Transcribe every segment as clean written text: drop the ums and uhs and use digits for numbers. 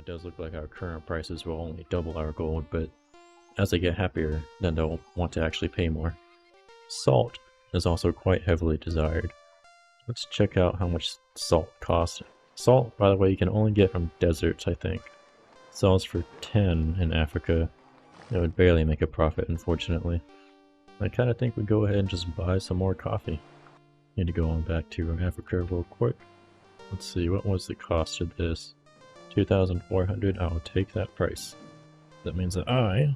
does look like our current prices will only double our gold, but as they get happier, then they'll want to actually pay more. Salt is also quite heavily desired. Let's check out how much salt costs. Salt, by the way, you can only get from deserts, I think. Sells for 10 in Africa. It would barely make a profit, unfortunately. I kind of think we'd go ahead and just buy some more coffee. Need to go on back to Africa real quick. Let's see, what was the cost of this? 2,400, I'll take that price. That means that I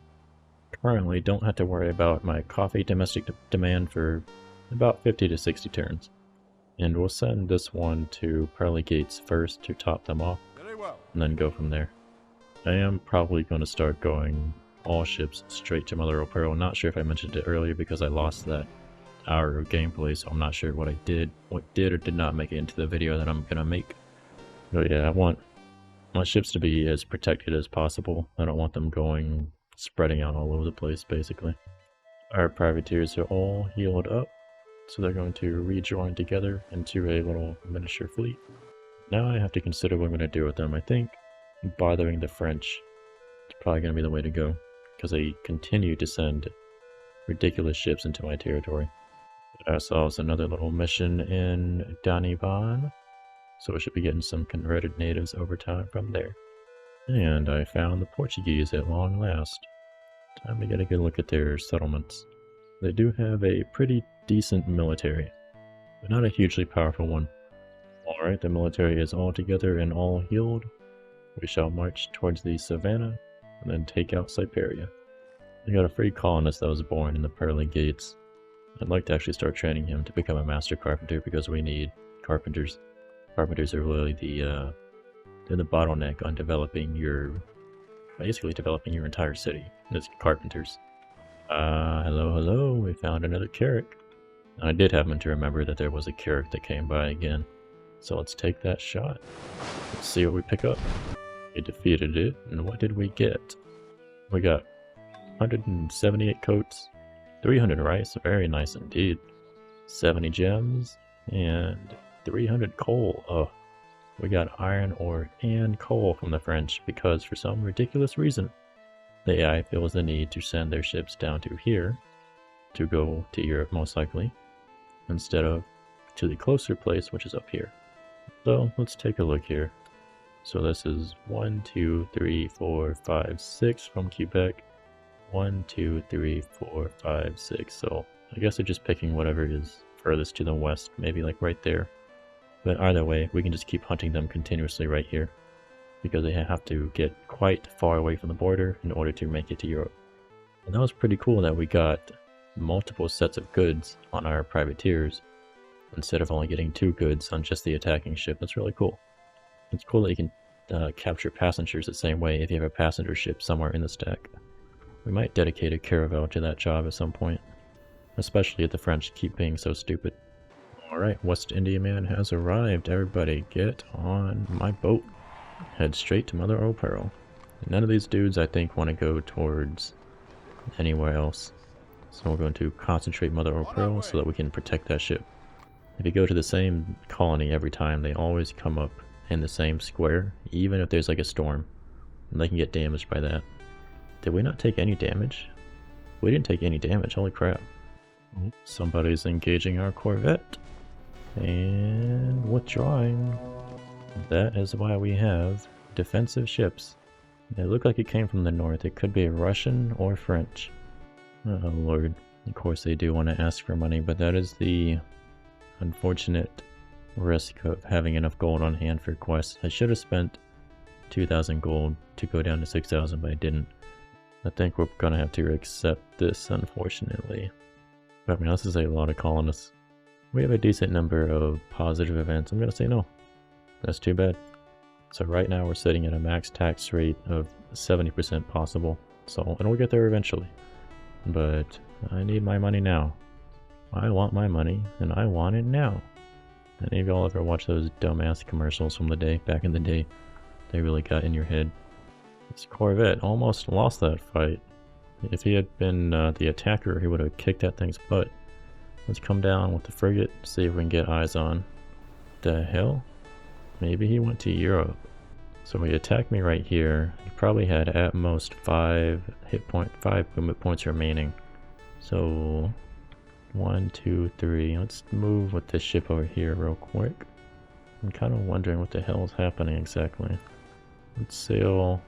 currently don't have to worry about my coffee domestic demand for about 50 to 60 turns. And we'll send this one to Pearly Gates first to top them off, and then go from there. I am probably going to start going all ships straight to Mother of Pearl. Not sure if I mentioned it earlier because I lost that hour of gameplay, so I'm not sure what did or did not make it into the video that I'm going to make. But yeah, I want my ships to be as protected as possible. I don't want them spreading out all over the place, basically. Our privateers are all healed up, so they're going to rejoin together into a little miniature fleet. Now I have to consider what I'm going to do with them. I think bothering the French is probably going to be the way to go, because they continue to send ridiculous ships into my territory. Ourselves another little mission in Danivan, so we should be getting some converted natives over time from there. And I found the Portuguese at long last. Time to get a good look at their settlements. They do have a pretty decent military, but not a hugely powerful one. Alright, the military is all together and all healed. We shall march towards the savannah and then take out Siberia. We got a free colonist that was born in the Pearly Gates. I'd like to actually start training him to become a master carpenter because we need carpenters. Carpenters are really they're the bottleneck on basically developing your entire city. It's carpenters. Hello, we found another carrack. I did happen to remember that there was a carrack that came by again. So let's take that shot. Let's see what we pick up. We defeated it, and what did we get? We got 178 coats, 300 rice, very nice indeed, 70 gems, and 300 coal. Oh, we got iron ore and coal from the French because for some ridiculous reason, the AI feels the need to send their ships down to here to go to Europe most likely, instead of to the closer place, which is up here. So let's take a look here. So this is 1, 2, 3, 4, 5, 6 from Quebec. 1, 2, 3, 4, 5, 6. So I guess they're just picking whatever is furthest to the west, maybe like right there. But either way, we can just keep hunting them continuously right here, because they have to get quite far away from the border in order to make it to Europe. And that was pretty cool that we got multiple sets of goods on our privateers, instead of only getting 2 goods on just the attacking ship. That's really cool. It's cool that you can capture passengers the same way if you have a passenger ship somewhere in the stack. We might dedicate a caravel to that job at some point, especially if the French keep being so stupid. Alright, West Indiaman has arrived. Everybody get on my boat. Head straight to Mother of Pearl. None of these dudes, I think, want to go towards anywhere else. So we're going to concentrate Mother of Pearl so that we can protect that ship. If you go to the same colony every time, they always come up in the same square, even if there's like a storm. And they can get damaged by that. Did we not take any damage? We didn't take any damage, holy crap. Somebody's engaging our corvette. And withdrawing. That is why we have defensive ships. They look like it came from the north. It could be Russian or French. Oh lord. Of course they do want to ask for money, but that is the unfortunate risk of having enough gold on hand for quests. I should have spent 2,000 gold to go down to 6,000, but I didn't. I think we're gonna have to accept this, unfortunately. But I mean, this is a lot of colonists. We have a decent number of positive events. I'm gonna say no. That's too bad. So right now we're sitting at a max tax rate of 70% possible. So, and we'll get there eventually. But I need my money now. I want my money, and I want it now. Any of y'all ever watch those dumbass commercials from the day, back in the day? They really got in your head. This Corvette almost lost that fight. If he had been the attacker, he would have kicked that thing's butt. Let's come down with the frigate, see if we can get eyes on. The hell? Maybe he went to Europe. So he attacked me right here. He probably had at most 5 movement points remaining. So 1, 2, 3. Let's move with this ship over here real quick. I'm kind of wondering what the hell is happening exactly. Let's sail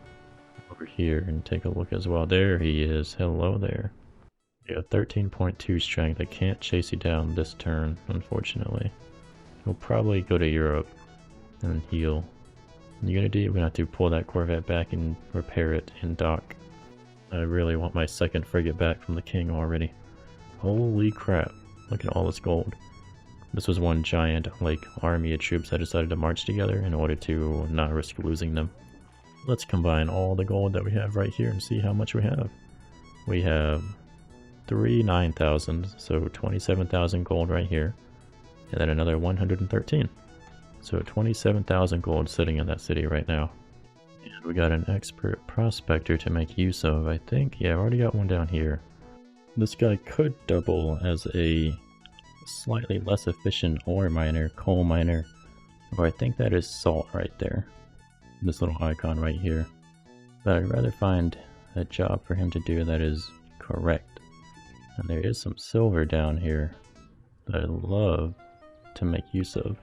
over here and take a look as well. There he is. Hello there. Yeah, 13.2 strength. I can't chase you down this turn, unfortunately. We'll probably go to Europe and heal. Unity, we're gonna have to pull that Corvette back and repair it in dock. I really want my second frigate back from the king already. Holy crap, look at all this gold. This was one giant, like, army of troops I decided to march together in order to not risk losing them. Let's combine all the gold that we have right here and see how much we have. We have 9,000, so 27,000 gold right here, and then another 113. So 27,000 gold sitting in that city right now. And we got an expert prospector to make use of, I think. Yeah, I've already got one down here. This guy could double as a slightly less efficient ore miner, coal miner. Or I think that is salt right there. This little icon right here. But I'd rather find a job for him to do that is correct. And there is some silver down here that I'd love to make use of.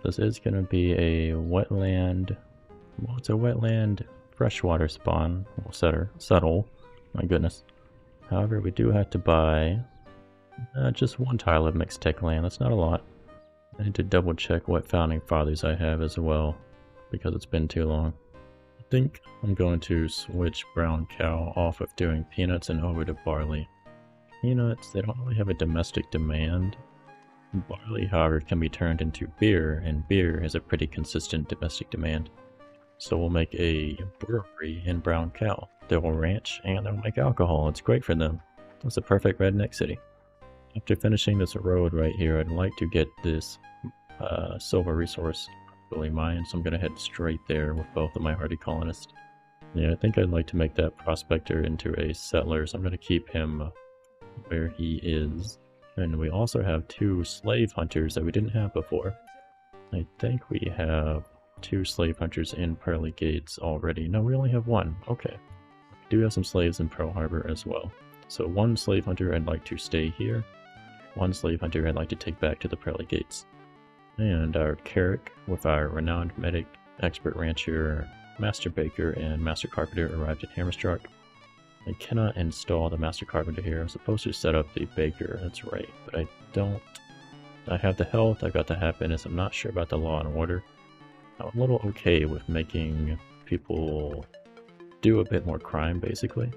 This is going to be a wetland, well, it's a wetland freshwater spawn, settle, my goodness. However, we do have to buy just one tile of mixed tech land. That's not a lot. I need to double check what founding fathers I have as well, because it's been too long. I think I'm going to switch brown cow off of doing peanuts and over to barley. Peanuts, they don't really have a domestic demand. Barley, however, can be turned into beer, and beer has a pretty consistent domestic demand. So we'll make a brewery in Brown Cow. They will ranch and they'll make alcohol. It's great for them. It's a perfect redneck city. After finishing this road right here, I'd like to get this silver resource really mined, so I'm going to head straight there with both of my hardy colonists. Yeah, I think I'd like to make that prospector into a settler, so I'm going to keep him where he is. And we also have 2 slave hunters that we didn't have before. I think we have 2 slave hunters in Pearly Gates already. No, we only have 1. Okay. We do have some slaves in Pearl Harbor as well. So 1 slave hunter I'd like to stay here. 1 slave hunter I'd like to take back to the Pearly Gates. And our Carrick with our renowned medic, expert rancher, master baker, and master carpenter arrived at Hammerstruck. I cannot install the master carpenter here. I'm supposed to set up the baker, that's right, but I don't. I have the health, I've got the happiness, I'm not sure about the law and order. I'm a little okay with making people do a bit more crime, basically.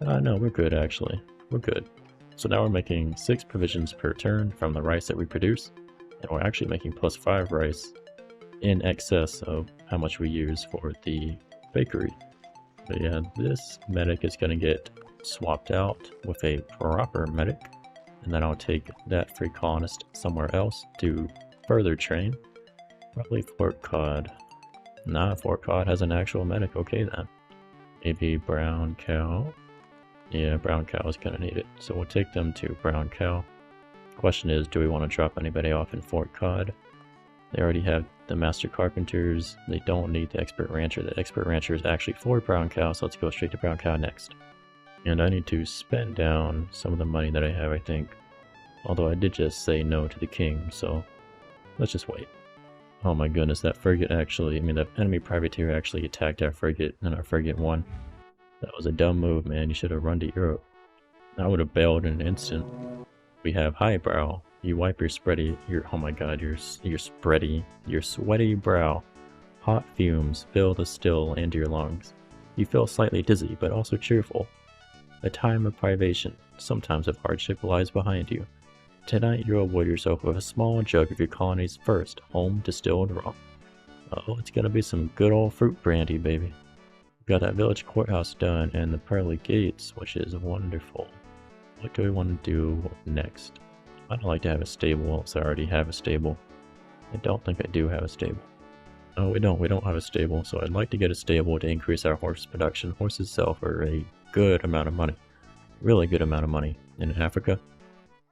No, we're good actually. We're good. So now we're making 6 provisions per turn from the rice that we produce, and we're actually making +5 rice in excess of how much we use for the bakery. But yeah, this medic is going to get swapped out with a proper medic, and then I'll take that free colonist somewhere else to further train. Probably Fort Cod. Nah, Fort Cod has an actual medic. Okay then. Maybe Brown Cow. Yeah, Brown Cow is going to need it. So we'll take them to Brown Cow. Question is, do we want to drop anybody off in Fort Cod? They already have the master carpenters. They don't need the expert rancher. The expert rancher is actually for Brown Cow, so let's go straight to Brown Cow next. And I need to spend down some of the money that I have, I think. Although I did just say no to the king, so let's just wait. Oh my goodness, that frigate actually, the enemy privateer actually attacked our frigate, and our frigate won. That was a dumb move, man. You should have run to Europe. I would have bailed in an instant. We have highbrow. You wipe your oh my god, your sweaty brow. Hot fumes fill the still into your lungs. You feel slightly dizzy, but also cheerful. A time of privation, sometimes of hardship, lies behind you. Tonight you reward yourself with a small jug of your colony's first home distilled rum. Oh, it's gonna be some good old fruit brandy, baby. We've got that village courthouse done and the pearly gates, which is wonderful. What do we want to do next? I'd like to have a stable, so I already have a stable. I don't think I do have a stable. No, we don't have a stable, so I'd like to get a stable to increase our horse production. Horses sell for a good amount of money. Really good amount of money in Africa.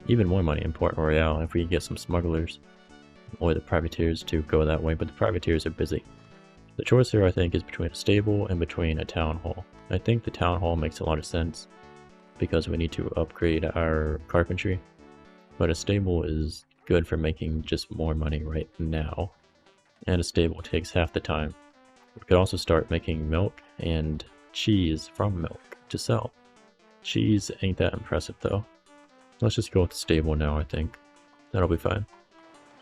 Even more money in Port Royal if we get some smugglers or the privateers to go that way, but the privateers are busy. The choice here, I think, is between a stable and between a town hall. I think the town hall makes a lot of sense because we need to upgrade our carpentry, but a stable is good for making just more money right now, and a stable takes half the time. We could also start making milk and cheese from milk to sell. Cheese ain't that impressive though. Let's just go with the stable now, I think. That'll be fine.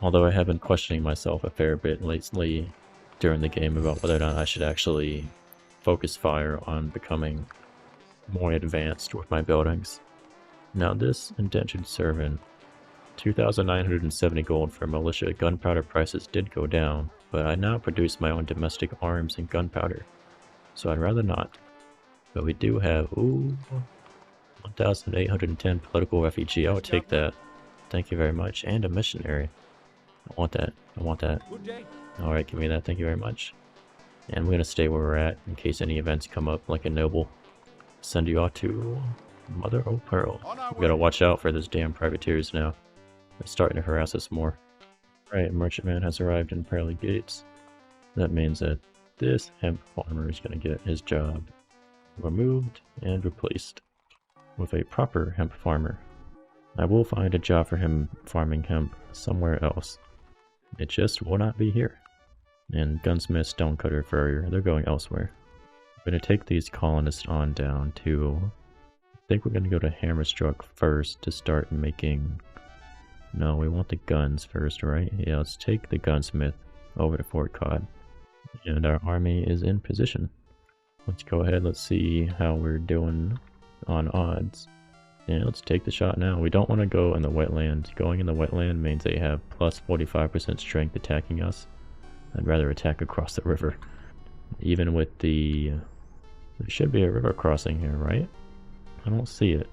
Although I have been questioning myself a fair bit lately during the game about whether or not I should actually focus fire on becoming more advanced with my buildings. Now this indentured servant, 2,970 gold for militia. Gunpowder prices did go down, but I now produce my own domestic arms and gunpowder, so I'd rather not. But we do have, 1,810 political refugee. I would take that. Thank you very much. And a missionary. I want that. I want that. Alright, give me that. Thank you very much. And we're going to stay where we're at in case any events come up like a noble. Send you off to Mother o' Pearl. We gotta watch out for those damn privateers now. They're starting to harass us more. Right, merchantman has arrived in Pearly Gates. That means that this hemp farmer is going to get his job removed and replaced with a proper hemp farmer. I will find a job for him farming hemp somewhere else. It just will not be here. And gunsmith, stonecutter, furrier, they're going elsewhere. I'm going to take these colonists on down to... I think we're going to go to Hammerstruck first to start making... No, we want the guns first, right? Yeah, let's take the gunsmith over to Fort Cod. And our army is in position. Let's go ahead, let's see how we're doing on odds. Yeah, let's take the shot now. We don't want to go in the wetland. Going in the wetland means they have plus 45% strength attacking us. I'd rather attack across the river. Even with the... There should be a river crossing here, right? I don't see it.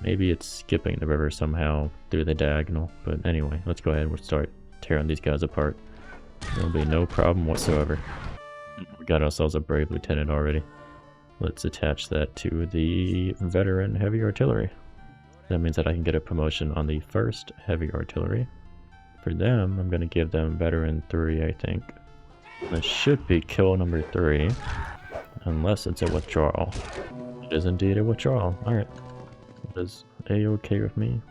Maybe it's skipping the river somehow through the diagonal. But anyway, let's go ahead and we'll start tearing these guys apart. There'll be no problem whatsoever. We got ourselves a brave lieutenant already. Let's attach that to the veteran heavy artillery. That means that I can get a promotion on the first heavy artillery. For them, I'm going to give them veteran 3, I think. This should be kill number 3. Unless it's a withdrawal. It is indeed a withdrawal. Alright. That is a-okay with me.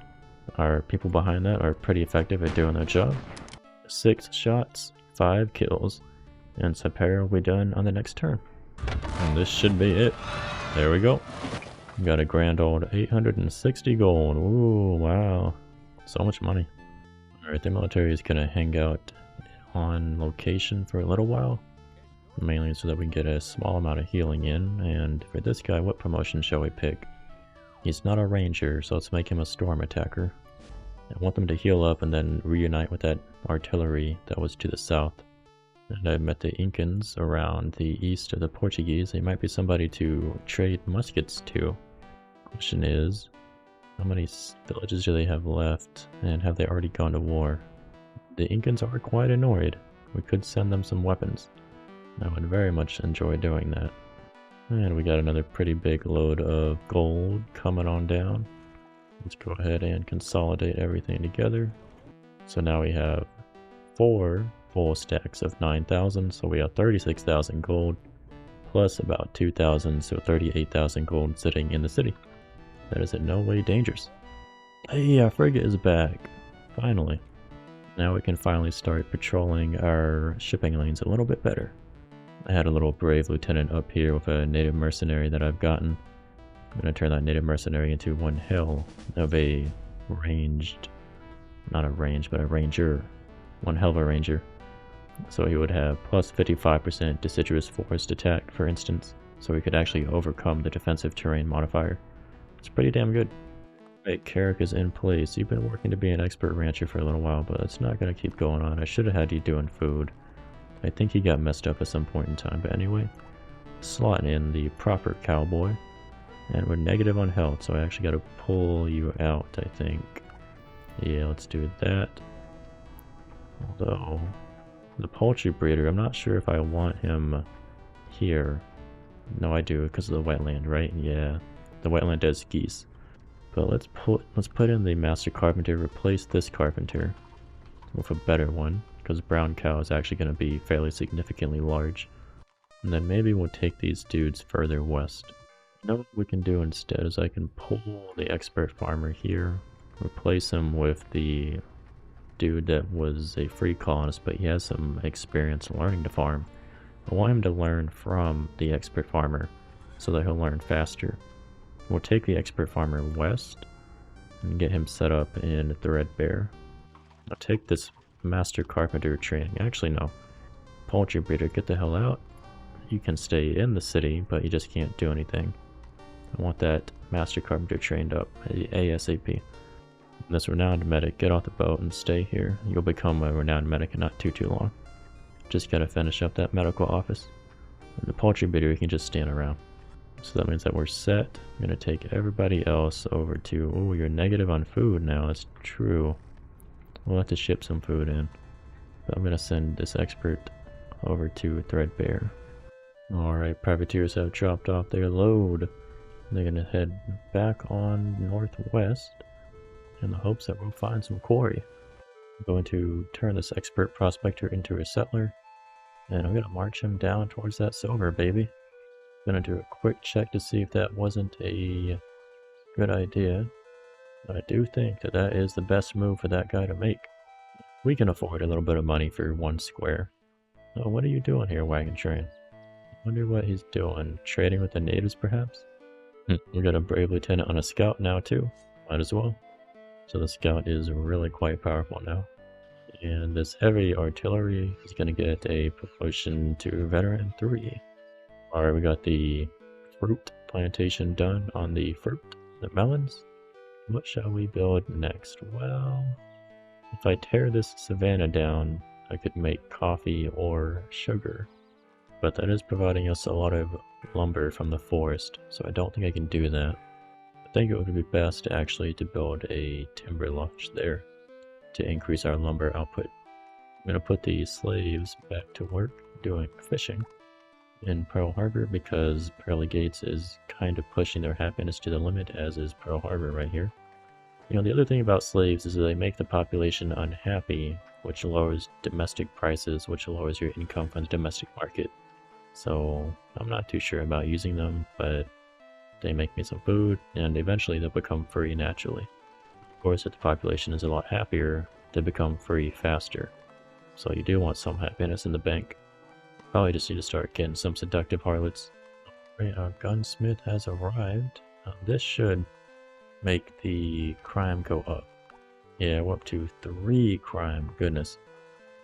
Our people behind that are pretty effective at doing their job. 6 shots, 5 kills. And Sapera will be done on the next turn. And this should be it. There we go. We got a grand old 860 gold. Ooh, wow. So much money. Alright, the military is going to hang out on location for a little while. Mainly so that we can get a small amount of healing in. And for this guy, what promotion shall we pick? He's not a ranger, so let's make him a storm attacker. I want them to heal up and then reunite with that artillery that was to the south. And I met the Incans around the east of the Portuguese. They might be somebody to trade muskets to. Question is, how many villages do they have left? And have they already gone to war? The Incans are quite annoyed. We could send them some weapons. I would very much enjoy doing that. And we got another pretty big load of gold coming on down. Let's go ahead and consolidate everything together. So now we have 4 full stacks of 9,000, so we have 36,000 gold, plus about 2,000, so 38,000 gold sitting in the city. That is in no way dangerous. Hey, our frigate is back! Finally. Now we can finally start patrolling our shipping lanes a little bit better. I had a little brave lieutenant up here with a native mercenary that I've gotten. I'm going to turn that native mercenary into one hell of a ranged, not a range, but a ranger. One hell of a ranger. So he would have plus 55% deciduous forest attack, for instance, so he could actually overcome the defensive terrain modifier. It's pretty damn good. Right, Carrick is in place. You've been working to be an expert rancher for a little while, but it's not going to keep going on. I should have had you doing food. I think he got messed up at some point in time, but anyway. Slot in the proper cowboy. And we're negative on health, so I actually got to pull you out, I think. Yeah, let's do that. Although, the poultry breeder, I'm not sure if I want him here. No, I do, because of the wetland, right? Yeah, the wetland does geese. But let's put in the master carpenter, replace this carpenter with a better one. because brown cow is actually going to be fairly significantly large. And then maybe we'll take these dudes further west. You know what we can do instead is I can pull the expert farmer here, replace him with the dude that was a free colonist, but he has some experience learning to farm. I want him to learn from the expert farmer so that he'll learn faster. We'll take the expert farmer west and get him set up in Threadbare. I'll take this master carpenter training. Actually, no. Poultry breeder, get the hell out. You can stay in the city, but you just can't do anything. I want that master carpenter trained up ASAP. This renowned medic, get off the boat and stay here. You'll become a renowned medic in not too long. Just gotta finish up that medical office. And the poultry breeder, you can just stand around. So that means that we're set. I'm gonna take everybody else over to... Oh, you're negative on food now. That's true. We'll have to ship some food in. But I'm gonna send this expert over to Threadbare. Alright, privateers have dropped off their load. They're gonna head back on northwest in the hopes that we'll find some quarry. I'm going to turn this expert prospector into a settler, and I'm gonna march him down towards that silver, baby. Gonna do a quick check to see if that wasn't a good idea. But I do think that that is the best move for that guy to make. We can afford a little bit of money for one square. Oh, what are you doing here, wagon train? I wonder what he's doing. Trading with the natives, perhaps? We got a brave lieutenant on a scout now, too. Might as well. So the scout is really quite powerful now. And this heavy artillery is going to get a promotion to veteran 3. Alright, we got the fruit plantation done on the fruit, the melons. What shall we build next? Well, if I tear this savanna down, I could make coffee or sugar. But that is providing us a lot of lumber from the forest, so I don't think I can do that. I think it would be best actually to build a timber lodge there to increase our lumber output. I'm going to put the slaves back to work doing fishing in Pearl Harbor because Pearly Gates is kind of pushing their happiness to the limit, as is Pearl Harbor right here. You know, the other thing about slaves is that they make the population unhappy, which lowers domestic prices, which lowers your income from the domestic market. So I'm not too sure about using them, but they make me some food, and eventually they'll become free naturally. Of course, if the population is a lot happier, they become free faster. So you do want some happiness in the bank. Probably just need to start getting some seductive harlots. Alright, our gunsmith has arrived. This should make the crime go up. Yeah, we're up to 3 crime. Goodness.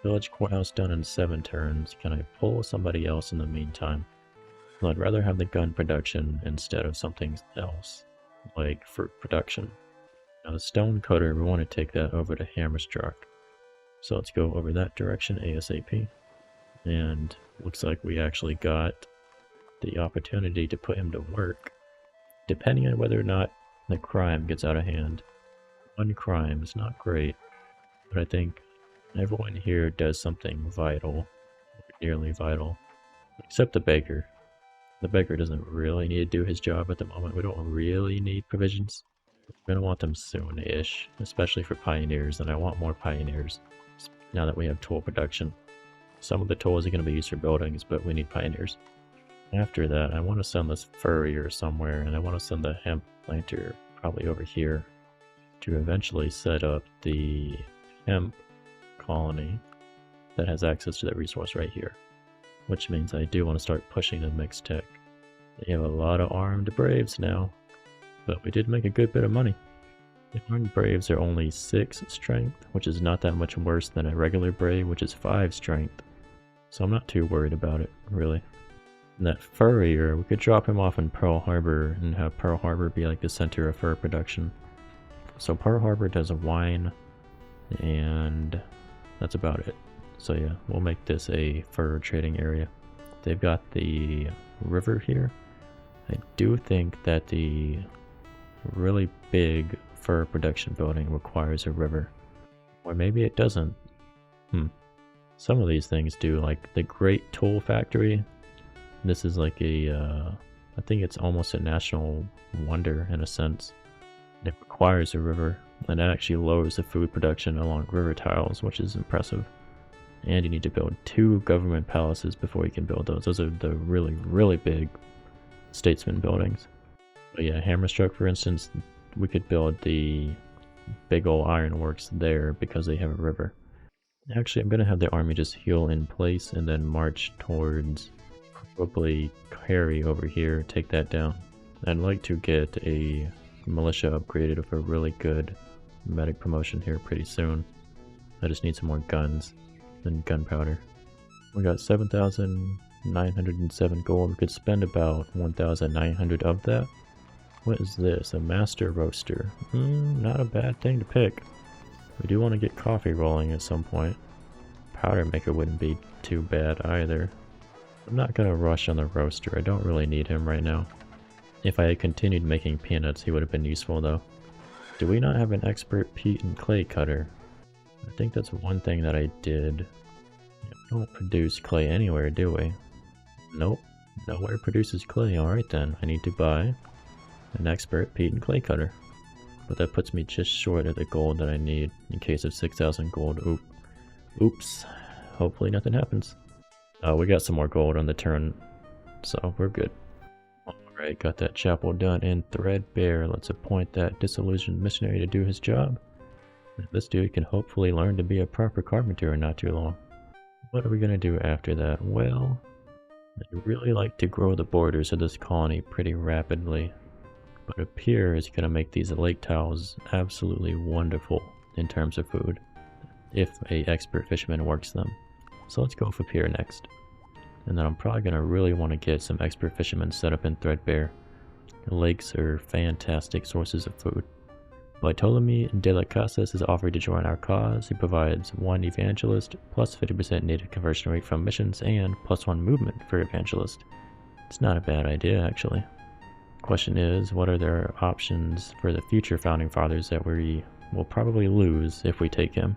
Village courthouse done in 7 turns. Can I pull somebody else in the meantime? Well, I'd rather have the gun production instead of something else, like fruit production. Now the stone cutter, we want to take that over to Hammerstruck. So let's go over that direction ASAP. And looks like we actually got the opportunity to put him to work, depending on whether or not the crime gets out of hand. 1 crime is not great, but I think everyone here does something vital, nearly vital, except the baker. The baker doesn't really need to do his job at the moment. We don't really need provisions. We're going to want them soon-ish, especially for pioneers, and I want more pioneers now that we have tool production. Some of the tools are going to be used for buildings, but we need pioneers. After that, I want to send this furrier somewhere, and I want to send the hemp planter probably over here to eventually set up the hemp colony that has access to that resource right here. Which means I do want to start pushing the mixed tech. They have a lot of armed braves now, but we did make a good bit of money. The armed braves are only 6 strength, which is not that much worse than a regular brave, which is 5 strength. So I'm not too worried about it, really. And that furrier, we could drop him off in Pearl Harbor and have Pearl Harbor be like the center of fur production. So Pearl Harbor does a wine, and that's about it. So yeah, we'll make this a fur trading area. They've got the river here. I do think that the really big fur production building requires a river. Or maybe it doesn't. Some of these things do, like the Great Tool Factory. This is like a, I think it's almost a national wonder in a sense. It requires a river, and it actually lowers the food production along river tiles, which is impressive. And you need to build 2 government palaces before you can build those. Those are the really, really big statesman buildings. But yeah, Hammerstruck, for instance, we could build the big old ironworks there because they have a river. Actually, I'm going to have the army just heal in place and then march towards probably Carry over here, take that down. I'd like to get a militia upgraded with a really good medic promotion here pretty soon. I just need some more guns and gunpowder. We got 7,907 gold. We could spend about 1,900 of that. What is this? A master roaster. Not a bad thing to pick. We do want to get coffee rolling at some point. Powder maker wouldn't be too bad either. I'm not going to rush on the roaster. I don't really need him right now. If I had continued making peanuts, he would have been useful though. Do we not have an expert peat and clay cutter? I think that's one thing that I did. We don't produce clay anywhere, do we? Nope. Nowhere produces clay. Alright then. I need to buy an expert peat and clay cutter. But that puts me just short of the gold that I need in case of 6,000 gold. Oops. Hopefully nothing happens. We got some more gold on the turn, so we're good. Alright, got that chapel done in Threadbare. Let's appoint that disillusioned missionary to do his job. This dude can hopefully learn to be a proper carpenter in not too long. What are we going to do after that? Well, I'd really like to grow the borders of this colony pretty rapidly. But a pier is going to make these lake tiles absolutely wonderful in terms of food, if a expert fisherman works them. So let's go for pier next. And then I'm probably going to really want to get some expert fishermen set up in Threadbare. Lakes are fantastic sources of food. Bartolome de las Casas is offered to join our cause. He provides 1 evangelist, plus 50% native conversion rate from missions, and plus 1 movement for evangelist. It's not a bad idea, actually. Question is, what are their options for the future founding fathers that we will probably lose if we take him?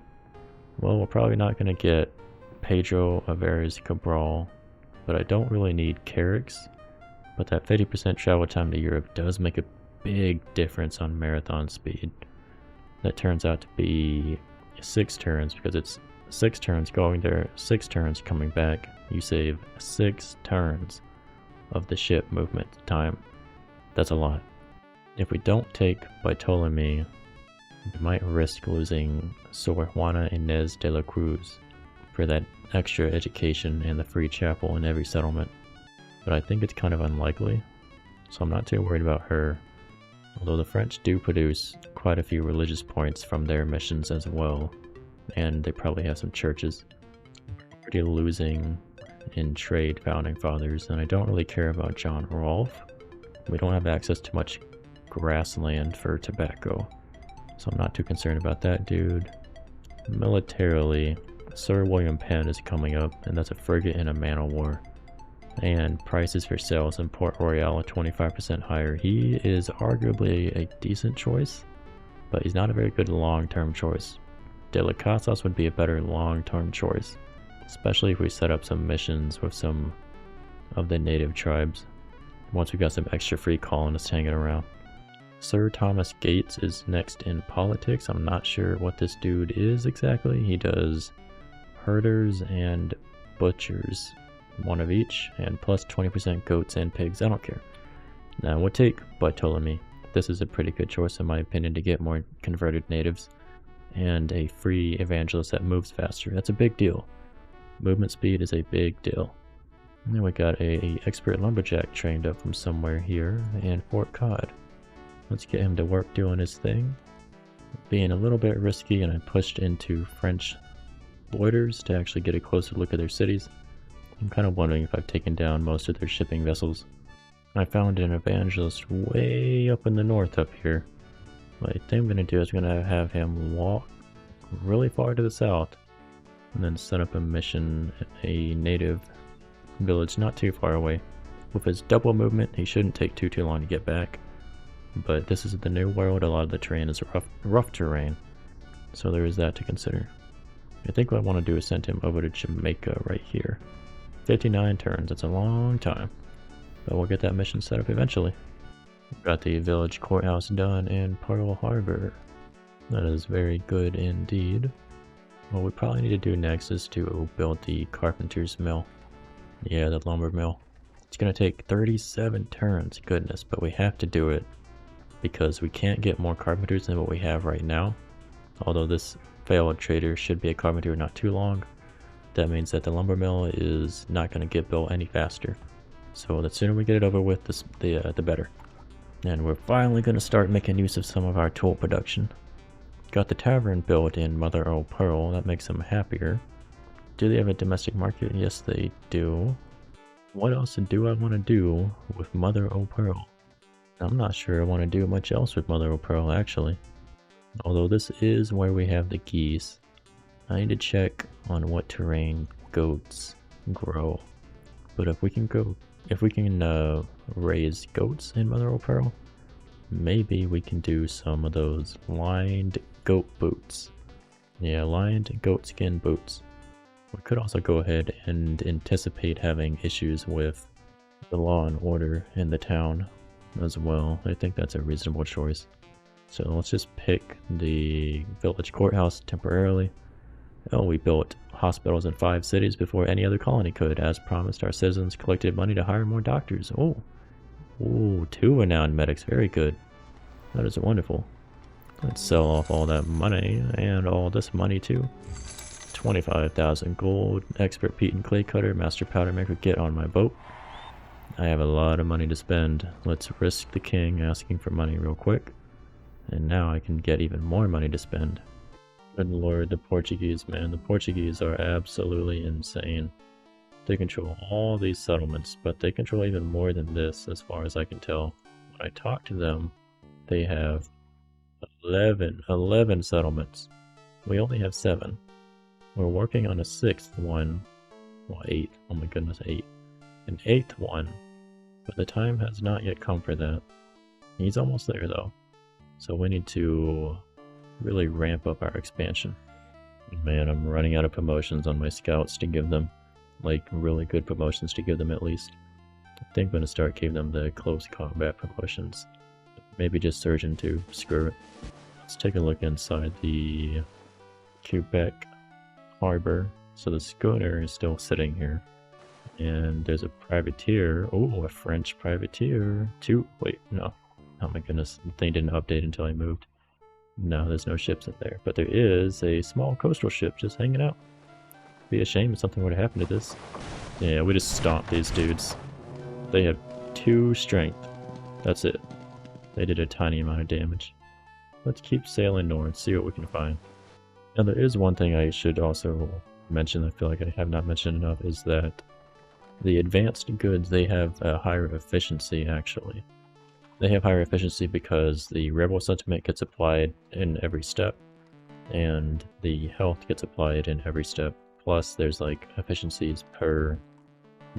Well, we're probably not going to get Pedro Averes Cabral, but I don't really need Carricks. But that 50% travel time to Europe does make a big difference on marathon speed. That turns out to be 6 turns because it's 6 turns going there, 6 turns coming back. You save 6 turns of the ship movement time. That's a lot. If we don't take Bartolome, we might risk losing Sor Juana Inez de la Cruz for that extra education and the free chapel in every settlement. But I think it's kind of unlikely, so I'm not too worried about her. Although the French do produce quite a few religious points from their missions as well, and they probably have some churches. We're already losing in trade founding fathers, and I don't really care about John Rolfe. We don't have access to much grassland for tobacco, so I'm not too concerned about that dude. Militarily, Sir William Penn is coming up, and that's a frigate and a man-o-war. And prices for sales in Port Royal are 25% higher. He is arguably a decent choice, but he's not a very good long-term choice. De la Casas would be a better long-term choice, especially if we set up some missions with some of the native tribes, once we got some extra free colonists hanging around. Sir Thomas Gates is next in politics. I'm not sure what this dude is exactly. He does herders and butchers, 1 of each, and plus 20% goats and pigs. I don't care. Now we'll take Bartolome. This is a pretty good choice in my opinion to get more converted natives and a free evangelist that moves faster. That's a big deal. Movement speed is a big deal. And then we got a expert lumberjack trained up from somewhere here in Fort Cod. Let's get him to work doing his thing. Being a little bit risky, and I pushed into French borders to actually get a closer look at their cities. I'm kind of wondering if I've taken down most of their shipping vessels. I found an evangelist way up in the north up here. What I think I'm going to do is I'm going to have him walk really far to the south and then set up a mission at a native village not too far away. With his double movement, he shouldn't take too long to get back. But this is the new world, a lot of the terrain is rough terrain, so there is that to consider. I think what I want to do is send him over to Jamaica right here. 59 turns, that's a long time. But we'll get that mission set up eventually. Got the village courthouse done in Pearl Harbor. That is very good indeed. what we probably need to do next is to build the carpenter's mill. Yeah, the lumber mill. It's gonna take 37 turns, goodness, but we have to do it because we can't get more carpenters than what we have right now. Although this failed trader should be a carpenter not too long, that means that the lumber mill is not gonna get built any faster. So the sooner we get it over with, the better. And we're finally gonna start making use of some of our tool production. Got the tavern built in Mother O' Pearl, that makes them happier. Do they have a domestic market? Yes, they do. What else do I want to do with Mother O' Pearl? I'm not sure I want to do much else with Mother O' Pearl, actually. Although this is where we have the geese. I need to check on what terrain goats grow. But if we can raise goats in Mother O' Pearl, maybe we can do some of those lined goat boots. Yeah, lined goat skin boots. We could also go ahead and anticipate having issues with the law and order in the town as well. I think that's a reasonable choice. So let's just pick the village courthouse temporarily. Oh, we built hospitals in 5 cities before any other colony could. As promised, our citizens collected money to hire more doctors. Oh, ooh, 2 renowned medics. Very good. That is wonderful. Let's sell off all that money and all this money too. 25,000 gold, expert peat and clay cutter, master powder maker, get on my boat. I have a lot of money to spend. Let's risk the king asking for money real quick. And now I can get even more money to spend. Good lord, the Portuguese, man. The Portuguese are absolutely insane. They control all these settlements, but they control even more than this as far as I can tell. When I talk to them, they have 11 settlements. We only have 7. We're working on a 6th one. Well, 8. Oh my goodness, 8. An 8th one. But the time has not yet come for that. He's almost there though. So we need to really ramp up our expansion. Man, I'm running out of promotions on my scouts to give them. Like, really good promotions to give them at least. I think I'm going to start giving them the close combat promotions. Maybe just surgeon too. Screw it. Let's take a look inside the Quebec harbor. So the schooner is still sitting here. And there's a privateer. Oh, a French privateer. Wait, no. Oh my goodness, the thing didn't update until I moved. No, there's no ships in there. But there is a small coastal ship just hanging out. Be a shame if something were to happen to this. Yeah, we just stomped these dudes. They have 2 strength. That's it. They did a tiny amount of damage. Let's keep sailing north, see what we can find. Now there is one thing I should also mention, I feel like I have not mentioned enough, is that the advanced goods, they have a higher efficiency actually. They have higher efficiency because the rebel sentiment gets applied in every step, and the health gets applied in every step. Plus there's like efficiencies per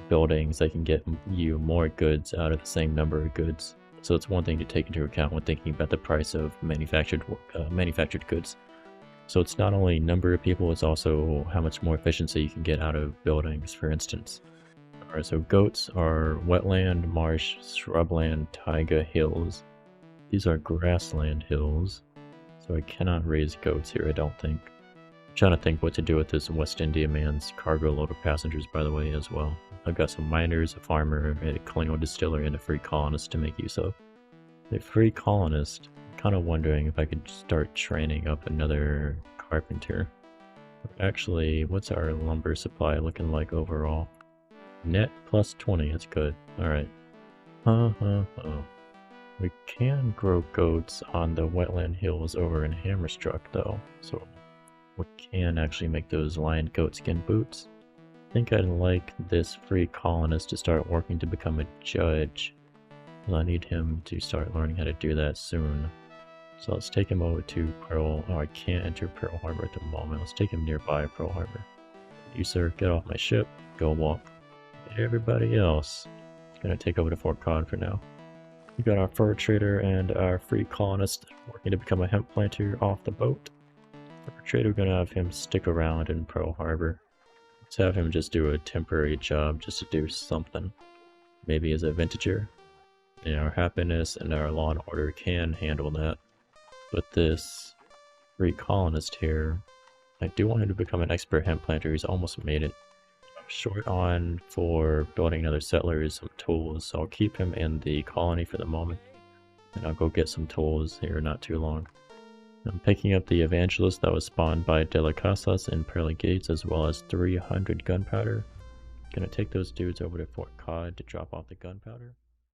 buildings that can get you more goods out of the same number of goods. So it's one thing to take into account when thinking about the price of manufactured goods. So it's not only number of people, it's also how much more efficiency you can get out of buildings, for instance. Alright, so goats are wetland, marsh, shrubland, taiga hills. These are grassland hills, so I cannot raise goats here, I don't think. I'm trying to think what to do with this West India man's cargo load of passengers, by the way, as well. I've got some miners, a farmer, a colonial distiller, and a free colonist to make use of. The free colonist, I'm kind of wondering if I could start training up another carpenter. Actually, what's our lumber supply looking like overall? Net plus 20, that's good. Alright. We can grow goats on the wetland hills over in Hammerstruck though, so we can actually make those lined goatskin boots. I think I'd like this free colonist to start working to become a judge. I need him to start learning how to do that soon. So let's take him over to Pearl. Oh, I can't enter Pearl Harbor at the moment. Let's take him nearby Pearl Harbor. You, sir, get off my ship. Go walk. Everybody else is going to take over to Fort Cod for now. We got our fur trader and our free colonist working to become a hemp planter off the boat. Fur trader, we're going to have him stick around in Pearl Harbor. Let's have him just do a temporary job just to do something. Maybe as a vintager. And our happiness and our law and order can handle that. But this free colonist here, I do want him to become an expert hemp planter. He's almost made it. I'm short on for building another settler is some tools, so I'll keep him in the colony for the moment. And I'll go get some tools here not too long. I'm picking up the evangelist that was spawned by De La Casas in Pearly Gates, as well as 300 gunpowder. Gonna take those dudes over to Fort Cod to drop off the gunpowder.